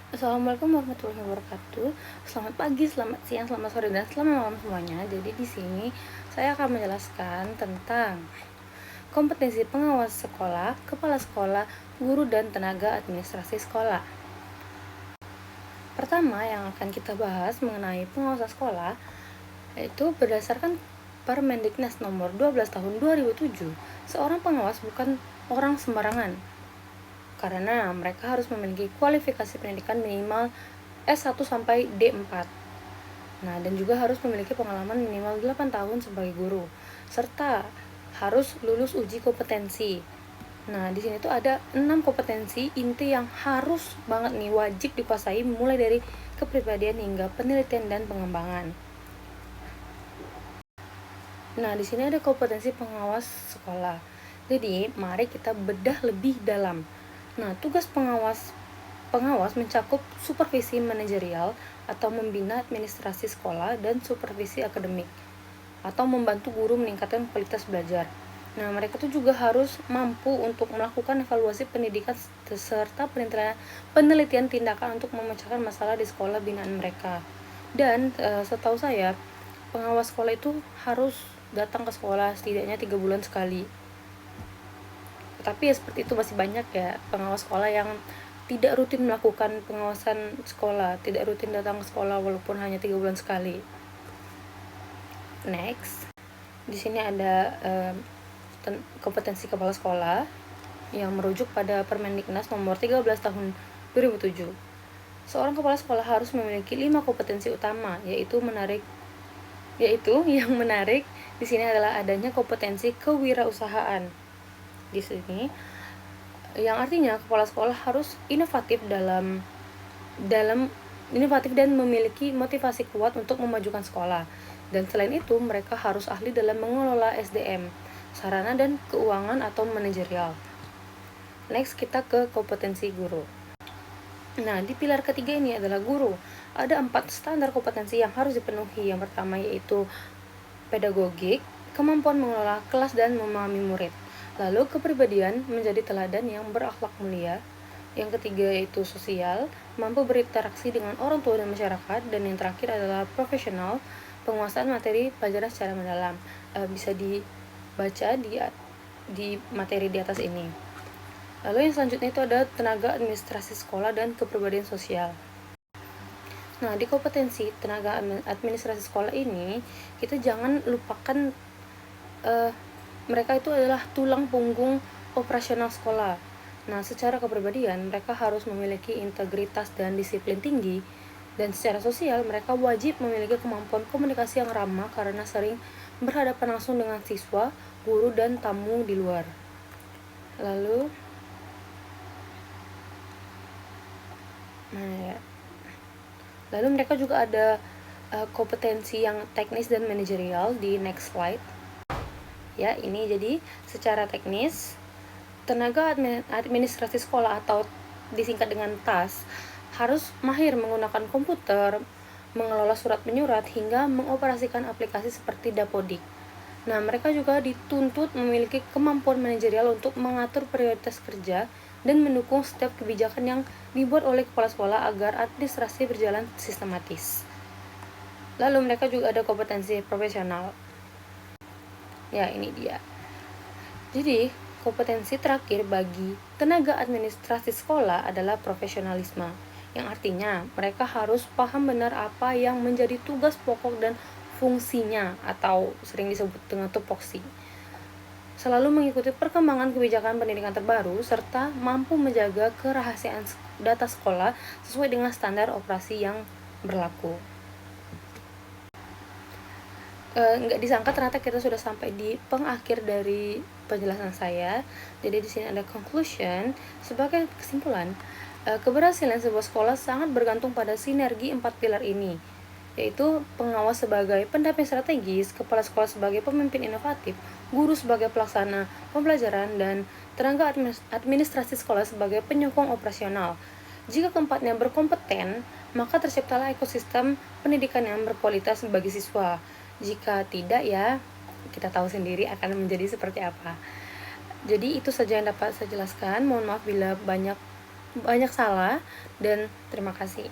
Assalamualaikum warahmatullahi wabarakatuh. Selamat pagi, selamat siang, selamat sore, dan selamat malam semuanya. Jadi di sini saya akan menjelaskan tentang kompetensi pengawas sekolah, kepala sekolah, guru, dan tenaga administrasi sekolah. Pertama yang akan kita bahas mengenai pengawasan sekolah yaitu berdasarkan Permendiknas nomor 12 tahun 2007. Seorang pengawas bukan orang sembarangan, karena mereka harus memiliki kualifikasi pendidikan minimal S1 sampai D4. Nah, dan juga harus memiliki pengalaman minimal 8 tahun sebagai guru, serta harus lulus uji kompetensi. Nah, di sini tuh ada 6 kompetensi inti yang harus banget nih, wajib dikuasai, mulai dari kepribadian hingga penelitian dan pengembangan. Nah, di sini ada kompetensi pengawas sekolah. Jadi, mari kita bedah lebih dalam. Nah, tugas pengawas mencakup supervisi manajerial atau membina administrasi sekolah dan supervisi akademik atau membantu guru meningkatkan kualitas belajar. Nah, mereka tuh juga harus mampu untuk melakukan evaluasi pendidikan serta penelitian tindakan untuk memecahkan masalah di sekolah binaan mereka. Dan setahu saya, pengawas sekolah itu harus datang ke sekolah setidaknya 3 bulan sekali. Tapi ya seperti itu, masih banyak ya pengawas sekolah yang tidak rutin melakukan pengawasan sekolah, tidak rutin datang ke sekolah walaupun hanya 3 bulan sekali. Next, di sini ada kompetensi kepala sekolah yang merujuk pada Permendiknas nomor 13 tahun 2007. Seorang kepala sekolah harus memiliki 5 kompetensi utama, yaitu yang menarik di sini adalah adanya kompetensi kewirausahaan. Di sini yang artinya kepala sekolah harus inovatif dan memiliki motivasi kuat untuk memajukan sekolah. Dan selain itu, mereka harus ahli dalam mengelola SDM, sarana dan keuangan atau manajerial. Next, kita ke kompetensi guru. Nah, di pilar ketiga ini adalah guru. Ada 4 standar kompetensi yang harus dipenuhi. Yang pertama yaitu pedagogik, kemampuan mengelola kelas dan memahami murid. Lalu kepribadian, menjadi teladan yang berakhlak mulia. Yang ketiga yaitu sosial, mampu berinteraksi dengan orang tua dan masyarakat. Dan yang terakhir adalah profesional, penguasaan materi pelajaran secara mendalam. Bisa dibaca di materi di atas ini. Lalu yang selanjutnya itu ada tenaga administrasi sekolah dan kepribadian sosial. Nah, di kompetensi tenaga administrasi sekolah ini, kita jangan lupakan mereka itu adalah tulang punggung operasional sekolah. Nah, secara kepribadian, mereka harus memiliki integritas dan disiplin tinggi. Dan secara sosial, mereka wajib memiliki kemampuan komunikasi yang ramah karena sering berhadapan langsung dengan siswa, guru, dan tamu di luar. Lalu mereka juga ada kompetensi yang teknis dan manajerial di next slide. Ya, ini jadi secara teknis, tenaga administrasi sekolah atau disingkat dengan TAS harus mahir menggunakan komputer, mengelola surat menyurat, hingga mengoperasikan aplikasi seperti Dapodik. Nah, mereka juga dituntut memiliki kemampuan manajerial untuk mengatur prioritas kerja dan mendukung setiap kebijakan yang dibuat oleh kepala sekolah agar administrasi berjalan sistematis. Lalu mereka juga ada kompetensi profesional. Ya, ini dia. Jadi, kompetensi terakhir bagi tenaga administrasi sekolah adalah profesionalisme, yang artinya mereka harus paham benar apa yang menjadi tugas pokok dan fungsinya, atau sering disebut dengan tupoksi. Selalu mengikuti perkembangan kebijakan pendidikan terbaru, serta mampu menjaga kerahasiaan data sekolah sesuai dengan standar operasi yang berlaku. Nggak disangka ternyata kita sudah sampai di pengakhir dari penjelasan saya. Jadi di sini ada conclusion. Sebagai kesimpulan, keberhasilan sebuah sekolah sangat bergantung pada sinergi 4 pilar ini, yaitu pengawas sebagai pendamping strategis, kepala sekolah sebagai pemimpin inovatif, guru sebagai pelaksana pembelajaran, dan tenaga administrasi sekolah sebagai penyokong operasional. Jika keempatnya berkompeten, maka terciptalah ekosistem pendidikan yang berkualitas bagi siswa. Jika tidak, ya kita tahu sendiri akan menjadi seperti apa. Jadi itu saja yang dapat saya jelaskan. Mohon maaf bila banyak banyak salah, dan terima kasih.